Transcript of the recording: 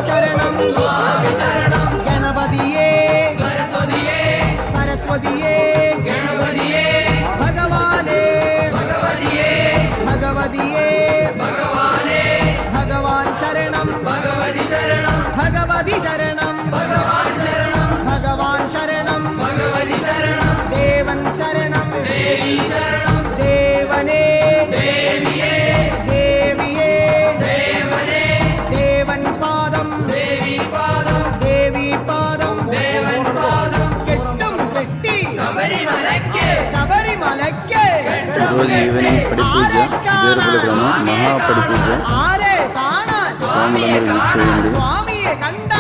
சரணம் சுவாமி சரணம் கணபதியே சரஸ்வதியே சரஸ்வதியே கணபதியே பகவானே பகவதியே பகவதியே பகவானே பகவான் சரணம் பகவதி சரணம் பகவதி சரணம் பகவான் சரணம் பகவான் சரணம் பகவதி சரணம் தேவன் சரணம் தேவி சரணம் தேவனே தேவியே தேவியே தேவனே தேவன் பாதம் தேவி பாதம் தேவி பாதம் தேவன் பாதம் கெட்டும் கெட்டி சபரிமலைக்கு சபரிமலைக்கு ఈరోజు ఈవినింగ్ పడి పూజ వీరభద్ర గ్రామం మహాపడి పూజ ఆరే కాణ స్వామియే కాణ స్వామియే కండ